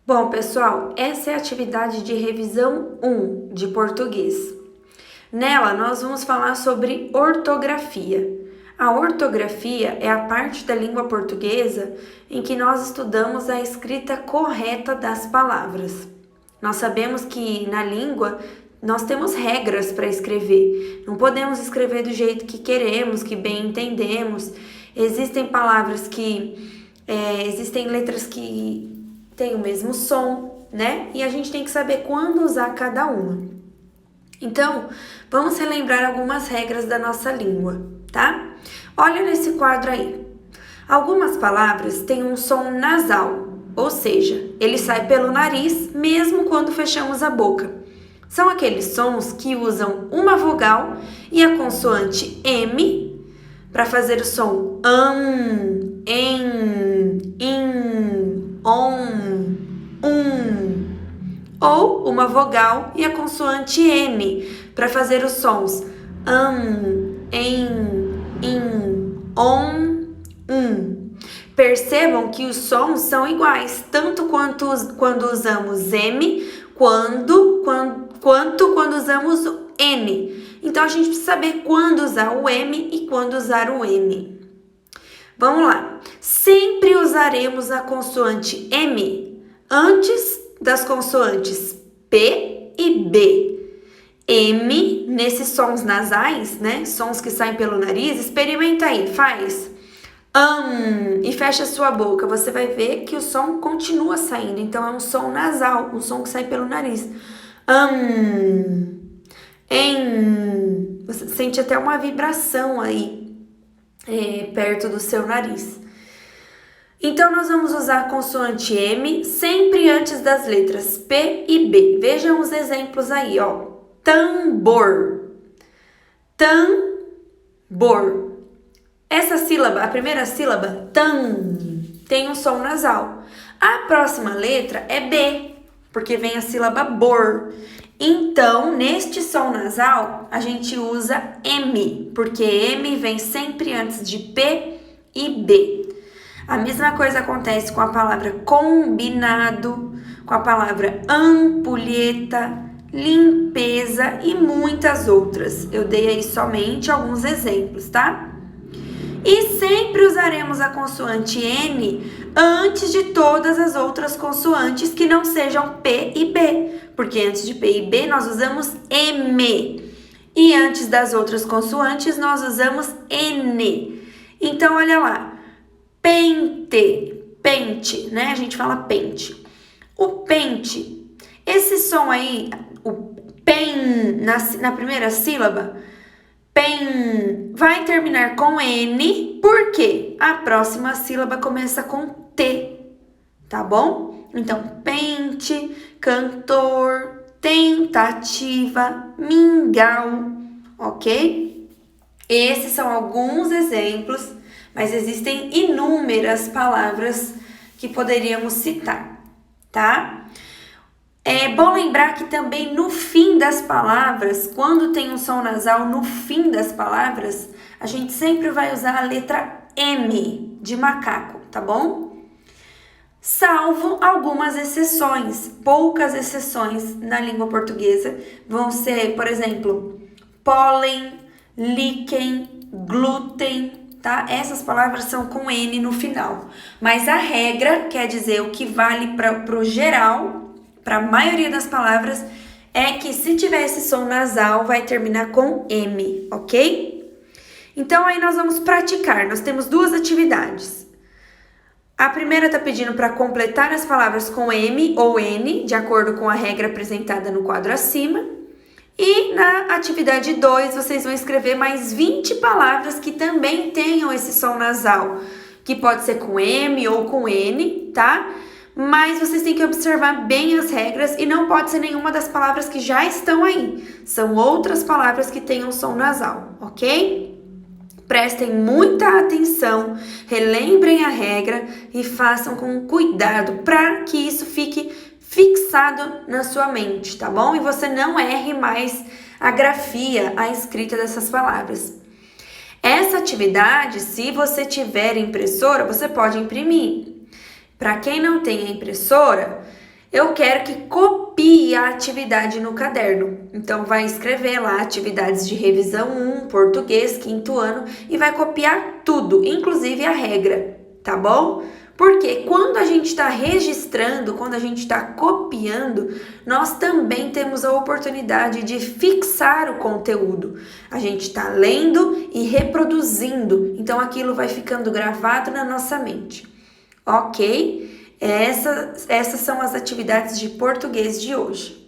Bom, pessoal, essa é a atividade de revisão 1 de português. Nela, nós vamos falar sobre ortografia. A ortografia é a parte da língua portuguesa em que nós estudamos a escrita correta das palavras. Nós sabemos que na língua nós temos regras para escrever. Não podemos escrever do jeito que queremos, que bem entendemos. Existem palavras existem letras que têm o mesmo som, né? E a gente tem que saber quando usar cada uma. Então, vamos relembrar algumas regras da nossa língua, tá? Olha nesse quadro aí. Algumas palavras têm um som nasal, ou seja, ele sai pelo nariz mesmo quando fechamos a boca. São aqueles sons que usam uma vogal e a consoante M para fazer o som em, in, on, ou uma vogal e a consoante N para fazer os sons em, in, on, Percebam que os sons são iguais, tanto quando usamos M, quanto quando usamos o N. Então, a gente precisa saber quando usar o M e quando usar o N. Vamos lá. Sempre usaremos a consoante M antes das consoantes P e B. M, nesses sons nasais, né? Sons que saem pelo nariz, experimenta aí, faz. E fecha a sua boca. Você vai ver que o som continua saindo. Então, é um som nasal, um som que sai pelo nariz. Você sente até uma vibração aí, perto do seu nariz. Então, nós vamos usar a consoante M sempre antes das letras P e B. Vejam os exemplos aí, ó. Tambor. Tambor. Essa sílaba, a primeira sílaba, tem um som nasal. A próxima letra é B, porque vem a sílaba bor. Então, neste som nasal, a gente usa M, porque M vem sempre antes de P e B. A mesma coisa acontece com a palavra combinado, com a palavra ampulheta, limpeza e muitas outras. Eu dei aí somente alguns exemplos, tá? E sempre usaremos a consoante N antes de todas as outras consoantes que não sejam P e B, porque antes de P e B nós usamos M e antes das outras consoantes nós usamos N. Então, olha lá, pente, né? A gente fala pente. O pente, esse som aí, o pen na primeira sílaba, pen vai terminar com N, porque a próxima sílaba começa com T, tá bom? Então, pente, cantor, tentativa, mingau, ok? Esses são alguns exemplos, mas existem inúmeras palavras que poderíamos citar, tá? É bom lembrar que também no fim das palavras, quando tem um som nasal no fim das palavras, a gente sempre vai usar a letra M de macaco, tá bom? Salvo algumas exceções, poucas exceções na língua portuguesa, vão ser, por exemplo, pólen, líquen, glúten, tá? Essas palavras são com N no final, mas a regra, quer dizer, o que vale para o geral, para a maioria das palavras, é que se tiver esse som nasal, vai terminar com M, ok? Então, aí nós vamos praticar. Nós temos duas atividades. A primeira está pedindo para completar as palavras com M ou N, de acordo com a regra apresentada no quadro acima. E na atividade 2, vocês vão escrever mais 20 palavras que também tenham esse som nasal, que pode ser com M ou com N, tá? Mas vocês têm que observar bem as regras e não pode ser nenhuma das palavras que já estão aí. São outras palavras que tenham som nasal, ok? Prestem muita atenção, relembrem a regra e façam com cuidado para que isso fique fixado na sua mente, tá bom? E você não erre mais a grafia, a escrita dessas palavras. Essa atividade, se você tiver impressora, você pode imprimir. Para quem não tem a impressora, eu quero que copie a atividade no caderno. Então, vai escrever lá atividades de revisão 1, português, 5º ano, e vai copiar tudo, inclusive a regra, tá bom? Porque quando a gente está registrando, quando a gente está copiando, nós também temos a oportunidade de fixar o conteúdo. A gente está lendo e reproduzindo, então aquilo vai ficando gravado na nossa mente. Ok? Essas são as atividades de português de hoje.